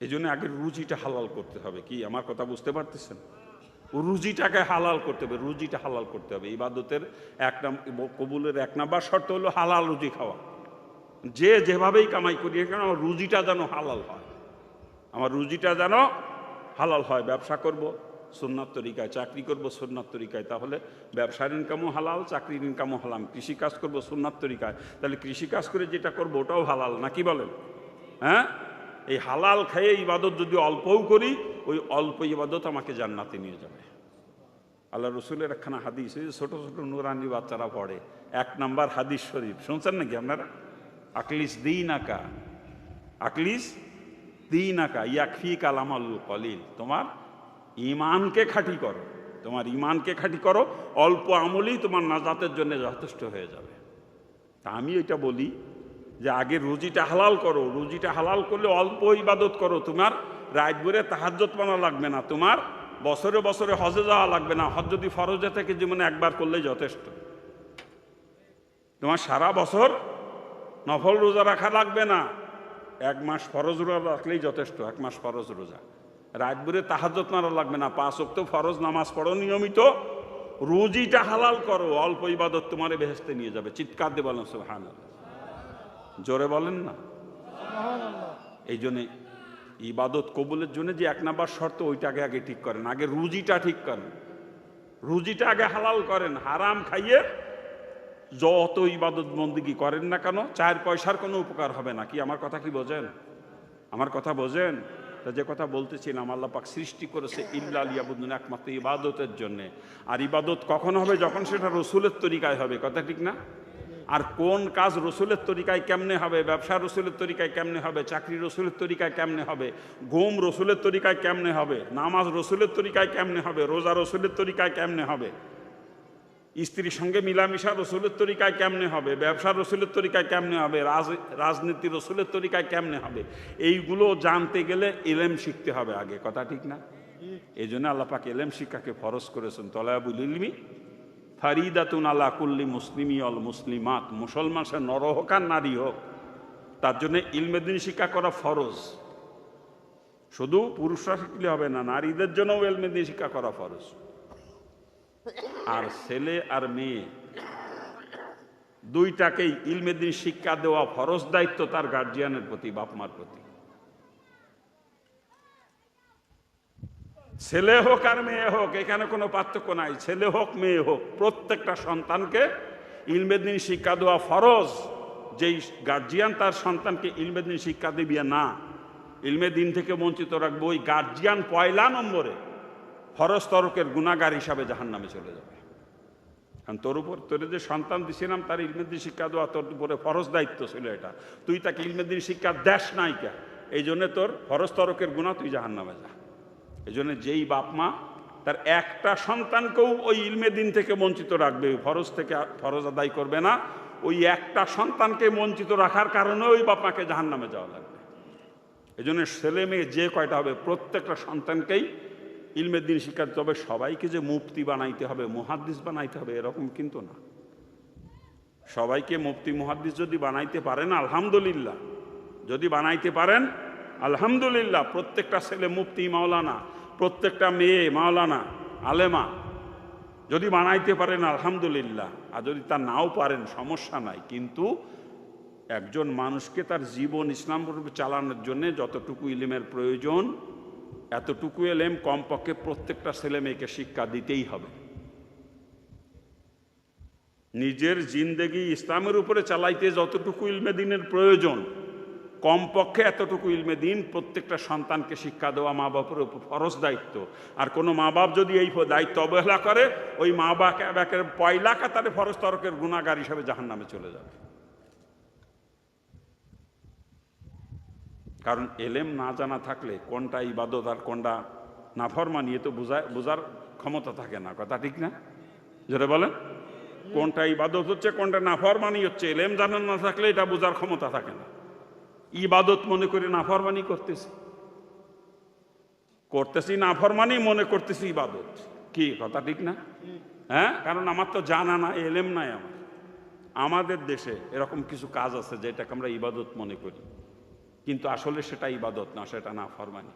এই জন্য আগে রুজিটা হালাল করতে হবে। কি আমার কথা বুঝতে পারতেছেন? রুজিটাকে হালাল করতে হবে, রুজিটা হালাল করতে হবে। ইবাদতের কবুলের 1 নাম্বার শর্ত হলো হালাল রুজি খাওয়া। যে যেভাবেই কামাই করি কেন, আমার রুজিটা যেন হালাল হয়, আমার রুজিটা যেন হালাল হয়। ব্যবসা করব সুন্নাত তরিকায়, চাকরি করব সুন্নাত তরিকায়, তাহলে ব্যবসার ইনকামও হালাল, চাকরির ইনকামও হালাল। কৃষিকাজ করব সুন্নাত তরিকায়, তাহলে কৃষিকাজ করে যেটা করবো ওটাও হালাল, নাকি বলেন? হ্যাঁ, এই হালাল খেয়ে ইবাদত যদি অল্পও করি, ওই অল্প ইবাদত আমাকে জান্নাতে নিয়ে যাবে। আল্লাহ রসুলের একখানা হাদিস, ছোট ছোট নুরানি বাচ্চারা পড়ে, 1 নাম্বার হাদিস শরীফ, শুনছেন নাকি আপনারা? Achilles দীনাকা, Achilles দীনাকা ইয়াকফি কালামাল কলিল। তোমার ইমানকে খাঁটি করো, তোমার ইমানকে খাঁটি করো, অল্প আমলই তোমার নাজাতের জন্য যথেষ্ট হয়ে যাবে। তা আমি এটা বলি যে আগে রুজিটা হালাল করো। রুজিটা হালাল করলে অল্প ইবাদত করো, তোমার রাত ভরে তাহাজ্জুদ পড়া লাগবে না, তোমার বছরে বছরে হজে যাওয়া লাগবে না। হজ যদি ফরজে থেকে জীবনে একবার করলেই যথেষ্ট। তোমার সারা বছর নফল রোজা রাখা লাগবে না, 1 মাস ফরজ রোজা রাখলেই যথেষ্ট। 1 মাস ফরজ রোজা, রাত ভরে তাহাজ্জুদ মারা লাগবে না, 5 ওয়াক্ত ফরজ নামাজ পড়ো নিয়মিত, রুজিটা হালাল করো, অল্প ইবাদত তোমারে বেহেশতে নিয়ে যাবে। চিৎকার দিয়ে বলেন সুবহানাল্লাহ, জোরে বলেন না। এই জন্যে ইবাদত কবুলের জন্য যে 1 নাম্বার শর্ত, ওইটাকে আগে ঠিক করেন, আগে রুজিটা ঠিক করেন, রুজিটা আগে হালাল করেন। হারাম খাইয়ে যত ইবাদত বন্দিগি করেন না কেন, 4 পয়সার কোনো উপকার হবে না। কি আমার কথা কি বোঝেন? আমার কথা বোঝেন? তা যে কথা বলতেছিলাম, আল্লাহ পাক সৃষ্টি করেছে ইল্লা লিয়াবুদুন, একমাত্র ইবাদতের জন্যে। আর ইবাদত কখন হবে? যখন সেটা রসুলের তরিকায় হবে। কথা ঠিক না? আর কোন কাজ রসুলের তরিকায় কেমনে হবে? ব্যবসা রসুলের তরিকায় কেমনে হবে? চাকরি রসুলের তরিকায় কেমনে হবে? ঘুম রসুলের তরিকায় কেমনে হবে? নামাজ রসুলের তরিকায় কেমনে হবে? রোজা রসুলের তরিকায় কেমনে হবে? স্ত্রীর সঙ্গে মিলামিশা রসুলের তরিকায় কেমনে হবে? ব্যবসা রসুলের তরিকায় কেমনে হবে? রাজনীতি রসুলের তরিকায় কেমনে হবে? এইগুলো জানতে গেলে ইলম শিখতে হবে আগে। কথা ঠিক না? এই জন্য আল্লাহ পাক ইলম শিক্ষাকে ফরজ করেছেন। তলাবুল ইলমি ফারিদাতুন আলা কুল্লি মুসলিমি অল মুসলিমাত, মুসলমান সে নর হোক আর নারী হোক, তার জন্য ইলমে দ্বীন শিক্ষা করা ফরজ। শুধু পুরুষরা শিখলে হবে না, নারীদের জন্যও ইলমে দ্বীন শিক্ষা করা ফরজ। আর ছেলে আর মেয়ে দুইটাকেই ইলমে দ্বীন শিক্ষা দেওয়া ফরজ দায়িত্ব তার গার্জিয়ানের প্রতি, বাপ মার প্রতি। ছেলে হোক আর মেয়ে হোক, এখানে কোনো পার্থক্য নাই। ছেলে হোক মেয়ে হোক, প্রত্যেকটা সন্তানকে ইলমে দ্বীন শিক্ষা দেওয়া ফরজ। যেই গার্জিয়ান তার সন্তানকে ইলমে দ্বীন শিক্ষা দিবে না, ইলমে দ্বীন থেকে বঞ্চিত রাখবে, ওই গার্জিয়ান পয়লা নম্বরে ফরজ তরকের গুনাহগার হিসাবে জাহান্নামে চলে যাবে। কারণ তোর যে সন্তান দিছিলাম তার ইলমে দ্বীন শিক্ষা দেওয়া তোর উপরে ফরজ দায়িত্ব ছিল এটা, তুই তাকে ইলমে দ্বীন শিক্ষা দেশ নাই কে, এই জন্য তোর ফরজ তরকের গুনাহ, তুই জাহান্নামে যা। এই জন্য যেই বাপ মা তার একটা সন্তানকেও ওই ইলমে দ্বীন থেকে বঞ্চিত রাখবে, ফরজ থেকে ফরজ আদায় করবে না, ওই একটা সন্তানকে বঞ্চিত রাখার কারণে ওই বাপ মাকে জাহান্নামে যাওয়া লাগবে। এই জন্য ছেলে মেয়ে যে কয়টা হবে, প্রত্যেকটা সন্তানকেই ইলমে দ্বীন শিক্ষা দিতে হবে। সবাইকে যে মুফতি বানাইতে হবে, মুহাদ্দিস বানাইতে হবে, এরকম কিন্তু না। সবাইকে মুফতি মুহাদ্দিস যদি বানাইতে পারেন আলহামদুলিল্লাহ, যদি বানাইতে পারেন আলহামদুলিল্লাহ। প্রত্যেকটা ছেলে মুফতি মাওলানা, প্রত্যেকটা মেয়ে মাওলানা আলেমা যদি বানাইতে পারেন আলহামদুলিল্লাহ। আর যদি তা নাও পারেন সমস্যা নাই, কিন্তু একজন মানুষকে তার জীবন ইসলামরূপে চালানোর জন্য যতটুকু ইলমের প্রয়োজন, এতটুকু ইলম কমপক্ষে প্রত্যেকটা ছেলে মেয়েকে শিক্ষা দিতেই হবে। নিজের জিন্দেগি ইসলামের উপরে চালাইতে যতটুকু ইলমে দ্বীনের প্রয়োজন, কমপক্ষে এতটুকু ইলমে দ্বীন প্রত্যেকটা সন্তানকে শিক্ষা দেওয়া মা বাপের উপর ফরজ দায়িত্ব। আর কোনো মা বাপ যদি এই দায়িত্ব অবহেলা করে, ওই মা বাপের পয়লা কাতারে ফরজ তরকের গুনাহগার হিসাবে জাহান্নামে চলে যাবে। কারণ এলেম না জানা থাকলে কোনটা ইবাদত আর কোনটা নাফরমানি এ তো বোঝার ক্ষমতা থাকে না। কথা ঠিক না? যেটা বলেন কোনটা ইবাদত হচ্ছে কোনটা নাফরমানি হচ্ছে, এলেম জানা না থাকলে এটা বোঝার ক্ষমতা থাকে না। ইবাদত মনে করে নাফরমানি করতেছি নাফরমানি মনে করতেছি ইবাদত। কি কথা ঠিক না? হ্যাঁ, কারণ আমার তো জানা না, এলেম নাই আমাদের দেশে এরকম কিছু কাজ আছে যেটাকে আমরা ইবাদত মনে করি, কিন্তু আসলে সেটা ইবাদত না, সেটা নাফরমানি।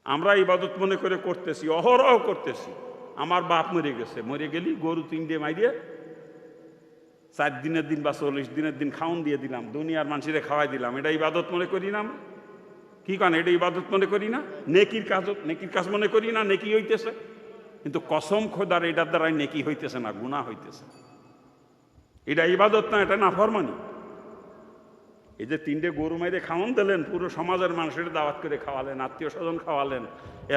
আমরা ইবাদত মনে করে করতেছি, অহরহ করতেছি। আমার বাপ মরে গেছে, মরে গেলি গরু 3টে মাইরে 4 দিনের দিন বা 40 দিনের দিন খাওন দিয়ে দিলাম, দুনিয়ার মানুষের খাওয়াই দিলাম, এটা ইবাদত মনে করি না? কি কারণ এটা ইবাদত মনে করি না? নেকির কাজ মনে করি না, নেকি হইতেছে। কিন্তু কসম খোদার এটার দ্বারাই নেকি হইতেছে না, গুনাহ হইতেছে। এটা ইবাদত না, এটা নাফরমানি। এই যে 3টে গরু মাইরে খাওয়ান দিলেন, পুরো সমাজের মানুষের দাওয়াত করে খাওয়ালেন, আত্মীয় স্বজন খাওয়ালেন,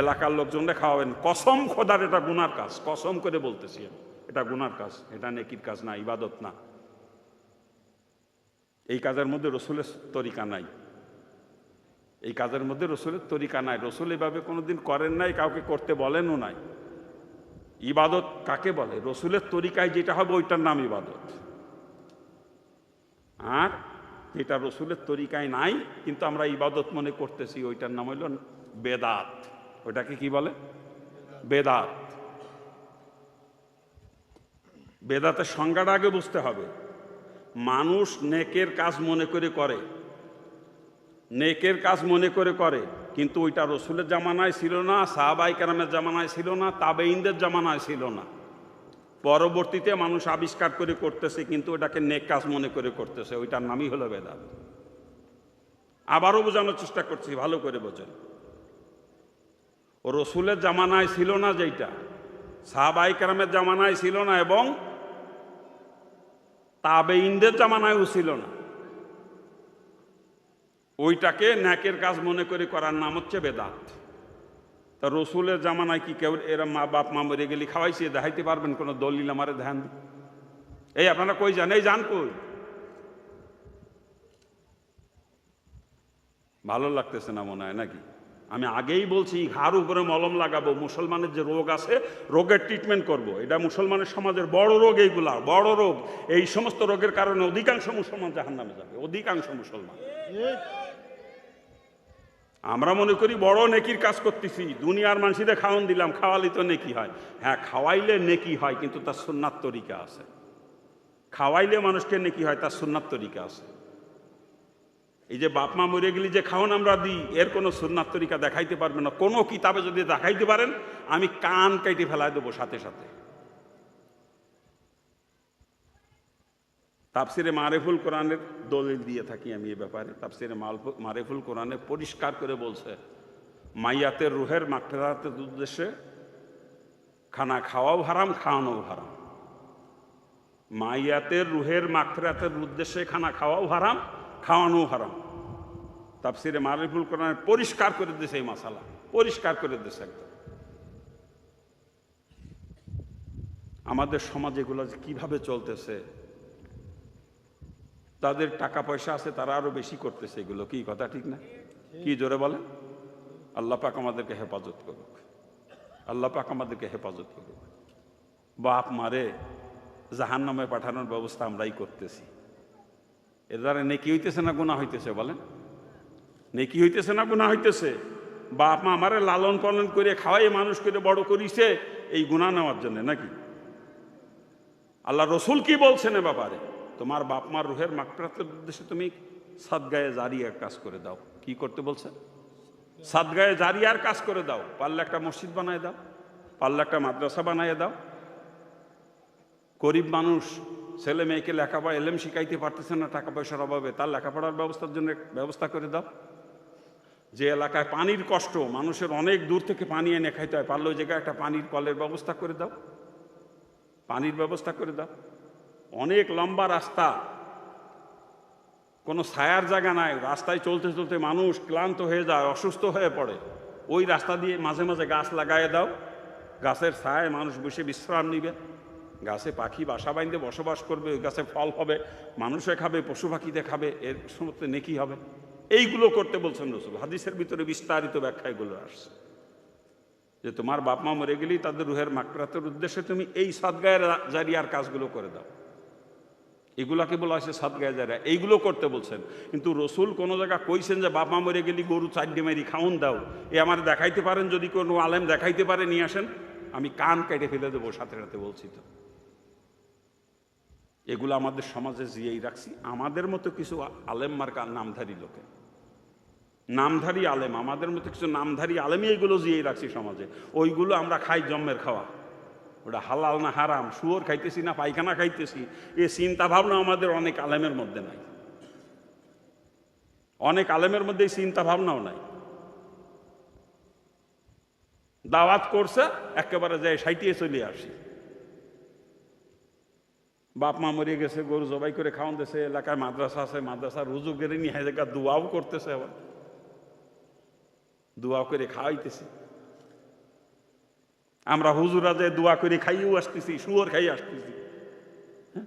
এলাকার লোকজনরা খাওয়াবেন, কসম খোদার এটা গুনার কাজ। কসম করে বলতেছি, এটা গুনার কাজ, এটা নেকির কাজ না, ইবাদত না। এই কাজের মধ্যে রসুলের তরিকা নাই, এই কাজের মধ্যে রসুলের তরিকা নাই। রসুল এভাবে কোনোদিন করেন নাই, কাউকে করতে বলেনও নাই। ইবাদত কাকে বলে? রসুলের তরিকায় যেটা হবে ওইটার নাম ইবাদত। আর যেটা রসুলের তরিকায় নাই কিন্তু আমরা ইবাদত মনে করতেছি, ওইটার নাম হইল বেদাত। ওইটাকে কি বলে? বেদাত। বেদাতের সংজ্ঞাটা আগে বুঝতে হবে। মানুষ নেকের কাজ মনে করে করে, নেকের কাজ মনে করে করে, কিন্তু ওইটা রসুলের জামানায় ছিল না, সাহাবায়ে কেরামের জামানায় ছিল না, তাবেঈনদের জামানায় ছিল না। পরবর্তীতে মানুষ আবিষ্কার করে করতেছে, কিন্তু ওটাকে নেক কাজ মনে করে করতেছে, ওইটার নামই হলো বেদাত। আবারও বোঝানোর চেষ্টা করছি, ভালো করে বোঝেন। ও রসুলের জামানায় ছিল না, যেটা সাহাবায়ে কেরামের জামানায় ছিল না, এবং তাবেঈনদের জামানায়ও ছিল না। ওইটাকে নেকের কাজ মনে করে করার নাম হচ্ছে বেদাত। তা রসুলের জামানায় কি কেউ এরা মা বাপ মা মরে গেলি খাওয়াইছে দেখাইতে পারবেন? কোনো দলিল আমারে ধ্যান। এই আপনারা কই যান? এই যান কই? ভালো লাগতেছে না মনে হয় নাকি? আমি আগেই বলছি ঘাড় উপরে মলম লাগাবো, মুসলমানের যে রোগ আছে রোগের ট্রিটমেন্ট করব। এটা মুসলমানের সমাজের বড় রোগ, এইগুলা বড় রোগ। এই সমস্ত রোগের কারণে অধিকাংশ মুসলমান জাহান্নামে যাবে, অধিকাংশ মুসলমান। আমরা মনে করি বড় নেকির কাজ করতেছি, দুনিয়ার মানুষদের খাওয়ান দিলাম, খাওয়ালে তো নেকি হয়। হ্যাঁ, খাওয়াইলে নেকি হয়, কিন্তু তার সুন্নাত তরিকা আছে। খাওয়াইলে মানুষকে নেকি হয়, তার সুন্নাত তরিকা আছে। এই যে বাপ মা মরে গেলি যে খাওয়ান আমরা দিই, এর কোনো সুন্নাত তরিকা দেখাইতে পারবে না। কোনো কিতাবে যদি দেখাইতে পারেন, আমি কান কেটে ফেলাই দেবো সাথে সাথে। তাফসিরে মারেফুল কোরআনের দলিল দিয়ে থাকি আমি এ ব্যাপারে। তাফসিরে মারেফুল কোরআনে পরিষ্কার করে বলছে, মাইয়াতের রুহের মাগফিরাতের উদ্দেশ্যে খানা খাওয়াও হারাম, খাওয়ানোও হারাম। মাইয়াতের রুহের মাগফিরাতের উদ্দেশ্যে খানা খাওয়াও হারাম, খাওয়ানোও হারাম। তাফসিরে মারিফুল কোরআনে পরিষ্কার করে দিয়েছে এই মাসালা, পরিষ্কার করে দিয়েছে একদম। আমাদের সমাজে এগুলো কিভাবে চলতেছে, তাদের টাকা পয়সা আছে তারা আরো বেশি করতেছে এগুলো। কি কথা ঠিক না? কি জোরে বলে? আল্লাহ পাক আমাদেরকে হেফাজত করুক, আল্লাহ পাক আমাদেরকে হেফাজত করুক। বাপ মারে জাহান্নামে পাঠানোর ব্যবস্থা আমরাই করতেছি। এর দ্বারা নেকি হইতেছে না গুনাহ হইতেছে? বলেন, নেকি হইতেছে না গুনাহ হইতেছে? বাপ মা আমারে লালন পালন করে খাওয়াই মানুষ করে বড় করিছে এই গুনাহ নেওয়ার জন্য নাকি? আল্লাহ রসুল কি বলছেন এ ব্যাপারে? তোমার বাপ মার রুহের মাগফিরাতের উদ্দেশ্যে তুমি সাদগায়ে জারিয়ার কাজ করে দাও। কি করতে বলছে? সাদগায়ে জারিয়ার কাজ করে দাও। পারলে একটা মসজিদ বানায় দাও, পারলে একটা মাদ্রাসা বানায় দাও। গরিব মানুষ ছেলে মেয়েকে লেখাপড়া এলেম শিখাইতে পারতেছে না টাকা পয়সার অভাবে, তার লেখাপড়ার ব্যবস্থার জন্য ব্যবস্থা করে দাও। যে এলাকায় পানির কষ্ট, মানুষের অনেক দূর থেকে পানি এনে খাইতে হয়, পারলে ওই জায়গায় একটা পানির কলের ব্যবস্থা করে দাও, পানির ব্যবস্থা করে দাও। অনেক লম্বা রাস্তা, কোনো ছায়ার জায়গা নাই, রাস্তায় চলতে চলতে মানুষ ক্লান্ত হয়ে যায়, অসুস্থ হয়ে পড়ে। ওই রাস্তা দিয়ে মাঝে মাঝে গাছ লাগাইয়ে দাও, গাছের ছায়ায় মানুষ বসে বিশ্রাম নিবে, গাছে পাখি বাসা বাঁধতে বসবাস করবে, ওই গাছে ফল হবে, মানুষে খাবে, পশু পাখিতে খাবে, এর সমস্ত নেকি হবে। এইগুলো করতে বলছেন রসুল। হাদিসের ভিতরে বিস্তারিত ব্যাখ্যা এগুলো আসছে যে তোমার বাপ মা মরে গেলেই তাদের রুহের মাগফিরাতের উদ্দেশ্যে তুমি এই সাদগায়ে জারিয়ার কাজগুলো করে দাও। এগুলাকে বলা হয়েছে সাদগায়ে জারিয়া, এইগুলো করতে বলছেন। কিন্তু রসুল কোনো জায়গা কইছেন যে বাপ মা মরে গেলি গরু চারটে মেরি খাউন দাও? এ আমার দেখাইতে পারেন? যদি কোনো আলেম দেখাইতে পারে নিয়ে আসেন, আমি কান কেটে ফেলে দেবো সাথে সাথে, বলছি তো। এগুলো আমাদের সমাজে জিয়েই রাখছি, আমাদের মতো কিছু আলেম মার্কার নামধারী লোকে, নামধারী আলেম, আমাদের মতো কিছু নামধারী আলেমই এইগুলো জিয়েই রাখছি সমাজে। ওইগুলো আমরা খাই জন্মের খাওয়া, ওটা হালাল না হারাম, শুয়োর খাইতেছি না পায়খানা খাইতেছি, এ চিন্তা ভাবনা আমাদের অনেক আলেমের মধ্যে নাই। অনেক আলেমের মধ্যে এই চিন্তা ভাবনাও নাই। দাওয়াত করছে একেবারে যায় সাইটিয়ে চলে আসি। বাপ মা মরিয়ে গেছে, গরু জবাই করে খাওয়ান দিয়েছে, এলাকায় মাদ্রাসা আছে, মাদ্রাসার রুজু করে নিয়ে জায়গা দোয়াও করতেছে, আবার দোয়াও করে খাওয়াইতেছে। আমরা হুজুরা যে দোয়া করে খাইয়েও আসতেছি, শুয়োর খাইয়ে আসতেছি। হ্যাঁ,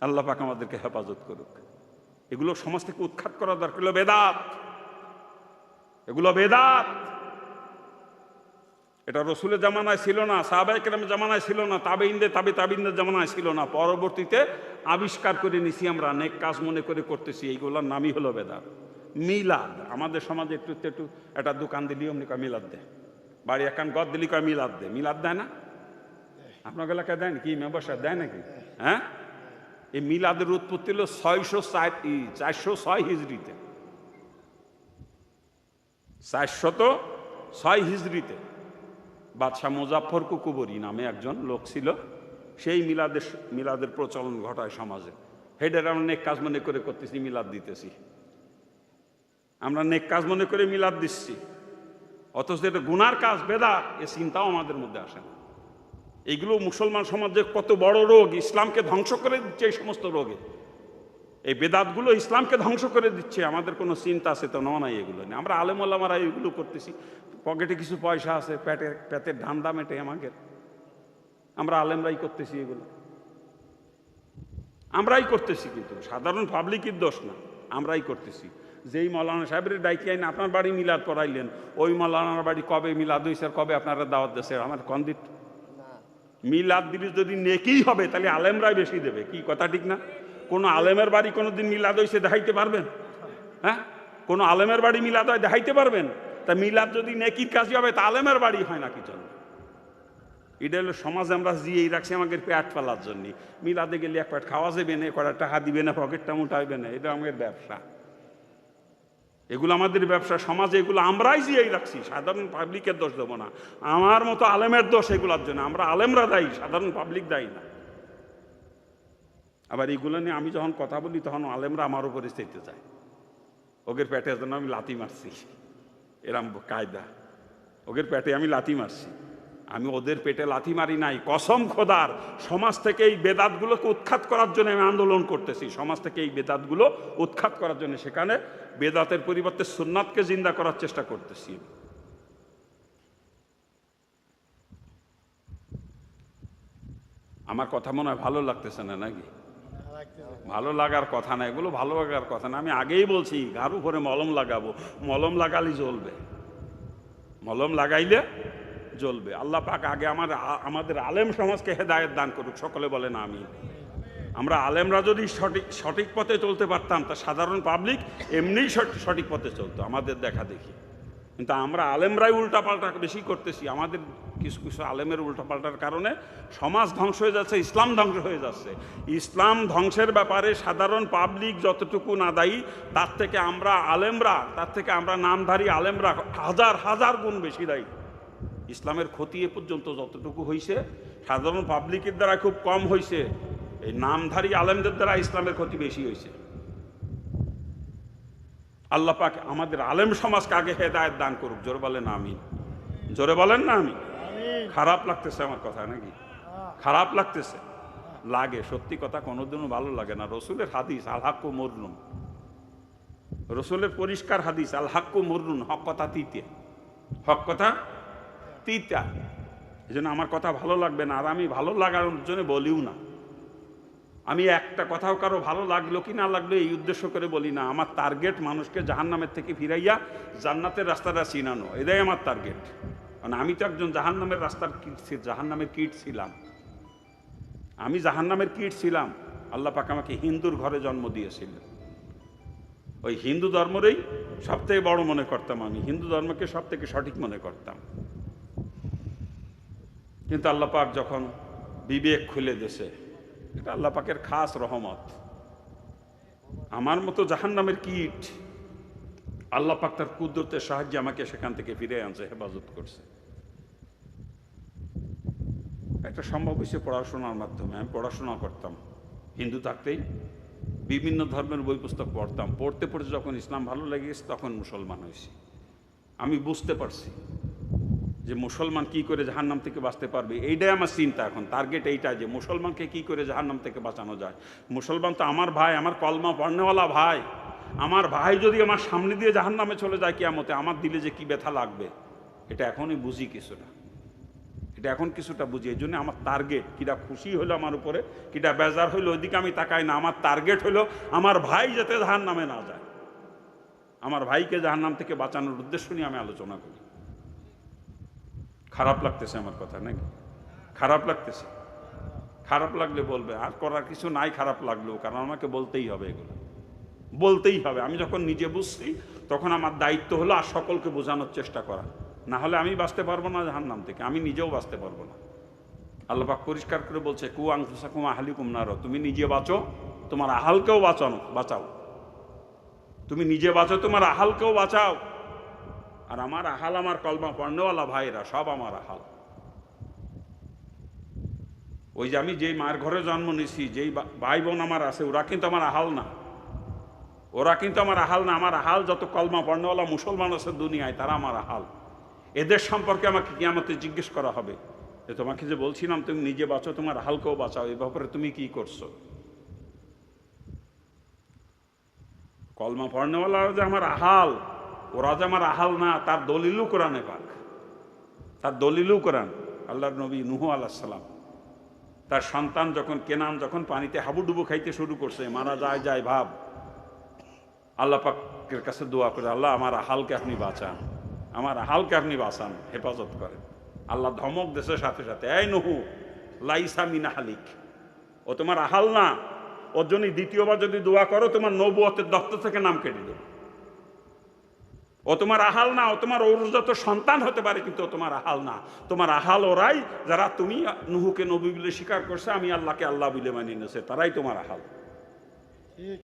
আল্লাহ পাক আমাদেরকে হেফাজত করুক। এগুলো সমাজ থেকে উৎখাত করা দরকার। এগুলো বেদাত, এগুলো বেদাত। এটা রসুলের জামানায় ছিল না, সাহাবায়ে কেরামের জামানায় ছিল না, তাবেঈনদের জামানায় ছিল না। পরবর্তীতে আবিষ্কার করে নিছি আমরা, নেক কাজ মনে করে করতেছি। এইগুলোর নামই হলো বেদাত। মিলাদ, আমাদের সমাজে একটু একটু একটা দোকান দিলি অমনি কয় মিলাদ দেয়, বাড়ি একান গদ দিলি কয় মিলাদ দেয়। মিলাদ দেয় না? আপনার এলাকায় দেয় নাকি? মেম্বারশিপ দেয় নাকি? হ্যাঁ, এই মিলাদের উৎপত্তি হলো 406 হিজরিতে, 406 হিজরিতে বাদশাহ মুজাফফর কুকুবরী নামে একজন লোক ছিল, সেই মিলাদের প্রচলন ঘটায় সমাজে। হেডের আমরা নেক কাজ মনে করে করতেছি, মিলাদ দিতেছি, আমরা নেক কাজ মনে করে মিলাদ দিচ্ছি, অথচ এটা গুনার কাজ, বেদাত, এ চিন্তাও আমাদের মধ্যে আসে না। এইগুলো মুসলমান সমাজে কত বড় রোগ, ইসলামকে ধ্বংস করে দিচ্ছে। এই সমস্ত রোগে এই বেদাতগুলো ইসলামকে ধ্বংস করে দিচ্ছে। আমাদের কোনো চিন্তা চেতনাও নাই এগুলো নিয়ে। আমরা আলেম ওলামারা এগুলো করতেছি, পকেটে কিছু পয়সা আছে, পেটের ধান্দা মেটে আমাদের, আমরা আলেমরাই করতেছি এগুলো, আমরাই করতেছি। কিন্তু সাধারণ পাবলিকের দোষ না, আমরাই করতেছি। যেই মৌলানা সাহেবের ডাইকি আইন আপনার বাড়ি মিলাদ পড়াইলেন, ওই মৌলানার বাড়ি কবে মিলাদ হয়েছে আর কবে আপনারা দাওয়াত দিয়েছে? আমার কন্দিত মিলাদ দিলে যদি নেকিই হবে তাহলে আলেমরাই বেশি দেবে। কি কথা ঠিক না? কোনো আলেমের বাড়ি কোনোদিন মিলাদ হয়েছে দেখাইতে পারবেন? হ্যাঁ, কোনো আলেমের বাড়ি মিলাদ হয় দেখাইতে পারবেন? তা মিলাদ যদি নেকির কাজই হবে তা আলেমের বাড়ি হয় না কি জন্য? এটা হলো সমাজে আমরা জিয়েই রাখছি আমাদের পেট ফেলার জন্য। মিলাদে গেলে এক পেট খাওয়া যাবে না, কটা টাকা দিবে না, পকেটটা মোটাইবে না, এটা আমাদের ব্যবসা। এগুলো আমাদের ব্যবসা, সমাজে এগুলো আমরাই জিয়েই রাখছি। সাধারণ পাবলিকের দোষ দেবো না, আমার মতো আলেমের দোষ এগুলোর জন্য। আমরা আলেমরা দায়ী, সাধারণ পাবলিক দায়ী না। আবার এইগুলো নিয়ে আমি যখন কথা বলি তখন আলেমরা আমার উপরে চেতে যায়, ওদের পেটে যেন আমি লাথি মারছি, এরম কায়দা। ওদের পেটে আমি লাথি মারছি, আমি ওদের পেটে লাথি মারি নাই। কসম খোদার, সমাজ থেকে এই বেদাতগুলোকে উৎখাত করার জন্য আমি আন্দোলন করতেছি। সমাজ থেকে এই বেদাতগুলো উৎখাত করার জন্য, সেখানে বেদাতের পরিবর্তে সুন্নাতকে জিন্দা করার চেষ্টা করতেছি। আমার কথা মনে হয় ভালো লাগতেছে না নাকি? ভালো লাগার কথা না, এগুলো ভালো লাগার কথা না। আমি আগেই বলছি গার উপরে মলম লাগাবো, মলম লাগালে জ্বলবে, মলম লাগাইলে জ্বলবে। আল্লাহ পাক আগে আমাদের আলেম সমাজকে হেদায়েত দান করুক, সকলে বলেন আমিন। আমরা আলেমরা যদি সঠিক পথে চলতে পারতাম তা সাধারণ পাবলিক এমনিই সঠিক পথে চলতো আমাদের দেখা দেখি। কিন্তু আমরা আলেমরাই উল্টাপাল্টা বেশি করতেছি। আমাদের কিছু কিছু আলেমের উল্টাপাল্টার কারণে সমাজ ধ্বংস হয়ে যাচ্ছে, ইসলাম ধ্বংস হয়ে যাচ্ছে। ইসলাম ধ্বংসের ব্যাপারে সাধারণ পাবলিক যতটুকু না দায়ী, তার থেকে আমরা আলেমরা, তার থেকে আমরা নামধারী আলেমরা হাজার হাজার গুণ বেশি দায়ী। ইসলামের ক্ষতি এ পর্যন্ত যতটুকু হয়েছে সাধারণ পাবলিকের দ্বারা খুব কম হয়েছে, এই নামধারী আলেমদের দ্বারা ইসলামের ক্ষতি বেশি হয়েছে। আল্লাহ পাক আমাদের আলেম সমাজকে আগে হেদায়েত দান করুক। জোরে বলেন আমিন, জোরে বলেন না আমিন। খারাপ লাগতেছে আমার কথা নাকি? খারাপ লাগতেছে? লাগে, সত্যি কথা কোনোদিনও ভালো লাগে না। রসুলের হাদিস আল হাক্কু মুরনুন, রসুলের পরিষ্কার হাদিস আল হাক্কু মুরনুন, হক কথা তিতা, হক কথা তিতা। এই জন্য আমার কথা ভালো লাগবে না, আর আমি ভালো লাগার জন্য বলিও না। আমি একটা কথাও কারো ভালো লাগলো কি না লাগলো এই উদ্দেশ্য করে বলি না। আমার টার্গেট মানুষকে জাহান্নামের থেকে ফিরাইয়া জান্নাতের রাস্তাটা চিনানো, এটাই আমার টার্গেট। মানে আমি তো একজন জাহান্নামের রাস্তার জাহান্নামের কীট ছিলাম, আমি জাহান্নামের কীট ছিলাম। আল্লাহ পাক আমাকে হিন্দুর ঘরে জন্ম দিয়েছিলেন, ওই হিন্দু ধর্মেরই সব থেকে বড় মনে করতাম আমি, হিন্দু ধর্মকে সব থেকে সঠিক মনে করতাম। কিন্তু আল্লাহ পাক যখন বিবেক খুলে দিয়েছে, এটা আল্লাহ পাকের খাস রহমত। আমার মতো জাহান্নামের কীট আল্লাহ পাক তার কুদরতের সাহায্যে আমাকে সেখান থেকে ফিরে আনছে, হেফাজত করছে। একটা সম্ভব হয়েছে পড়াশোনার মাধ্যমে। আমি পড়াশোনা করতাম হিন্দু থাকতেই, বিভিন্ন ধর্মের বই পুস্তক পড়তাম। পড়তে পড়তে যখন ইসলাম ভালো লেগেছে তখন মুসলমান হয়েছি। আমি বুঝতে পারছি যে মুসলমান কি করে জাহান্নাম থেকে বাঁচতে পারবে, এইটাই আমার চিন্তা এখন। টার্গেট এইটা যে মুসলমানকে কি করে জাহান্নাম থেকে বাঁচানো যায়। মুসলমান তো আমার ভাই, আমার কলমা পড়নেওয়ালা ভাই। আমার ভাই যদি আমার সামনে দিয়ে জাহান্নামে চলে যায় কিয়ামতে, আমার দিলে যে কি ব্যথা লাগবে এটা এখনই বুঝি কিছুটা, এটা এখন কিছুটা বুঝি। এই জন্য আমার টার্গেট, কিটা খুশি হলো আমার উপরে, কিটা বেজার হইলো ওইদিকে আমি তাকাই না। আমার টার্গেট হলো আমার ভাই যাতে জাহান্নামে না যায়, আমার ভাইকে জাহান্নাম থেকে বাঁচানোর উদ্দেশ্য নিয়ে আমি আলোচনা করি। খারাপ লাগতেছে আমার কথা নাকি? খারাপ লাগতেছে? খারাপ লাগলে বলবে, আর করার কিছু নাই খারাপ লাগলেও, কারণ আমাকে বলতেই হবে, এগুলো বলতেই হবে। আমি যখন নিজে বুঝছি তখন আমার দায়িত্ব হলো আর সকলকে বোঝানোর চেষ্টা করা, না হলে আমি বাঁচতে পারবো না জাহান্নাম থেকে, আমি নিজেও বাঁচতে পারবো না। আল্লাহ পাক পরিষ্কার করে বলছে, কু আনফুসাকুম আহলিকুম নার, তুমি নিজে বাঁচো তোমার আহালকেও বাঁচাও। তুমি নিজে বাঁচো, তোমার আহালকেও বাঁচাও। আর আমার আহাল আমার কলমা পড়নেওয়ালা ভাইরা সব আমার আহাল। ওই যে আমি যেই মায়ের ঘরে জন্ম নিছি, যেই ভাই বোন আমার আছে, ওরা কিন্তু আমার আহাল না। ওরা কিন্তু আমার আহাল না। আমার আহাল যত কলমা পড়নেওয়ালা মুসলমান আছে দুনিয়ায়, তারা আমার আহাল। এদের সম্পর্কে আমাকে কিয়ামতে জিজ্ঞেস করা হবে যে তোমাকে যে বলছিলাম তুমি নিজে বাঁচো, তোমার আহালকেও বাঁচাও, এই ব্যাপারে তুমি কি করছো? কলমা পড়নেওয়ালা যে আমার আহাল, ওরা যে আমার আহাল না, তার দলিলও কোরআনে পাক। তার দলিলও কোরআন। আল্লাহর নবী নূহ আলাইহিস সালাম, তার সন্তান যখন কেনান যখন পানিতে হাবুডুবু খাইতে শুরু করছে, মারা যায় ভাব, আল্লাহ পাকের কাছে দোয়া করে, আল্লাহ আমার আহালকে আপনি বাঁচান, আমার আহালকে আপনি বাঁচান, হেফাজত করেন। আল্লাহ ধমক দেশের সাথে সাথে, এই নূহু লাইসা মিন আহলিক, ও তোমার আহাল না। ওর জন্য দ্বিতীয়বার যদি দোয়া করো তোমার নবুয়তের দপ্তর থেকে নাম কেটে দেবে। ও তোমার আহাল না, ও তোমার যত সন্তান হতে পারে, কিন্তু ও তোমার আহাল না। তোমার আহাল ওরাই যারা তুমি নূহকে নবী বলে স্বীকার করছে, আমি আল্লাহকে আল্লাহ বলে মানিয়ে নিয়েছে, তারাই তোমার আহাল। ঠিক।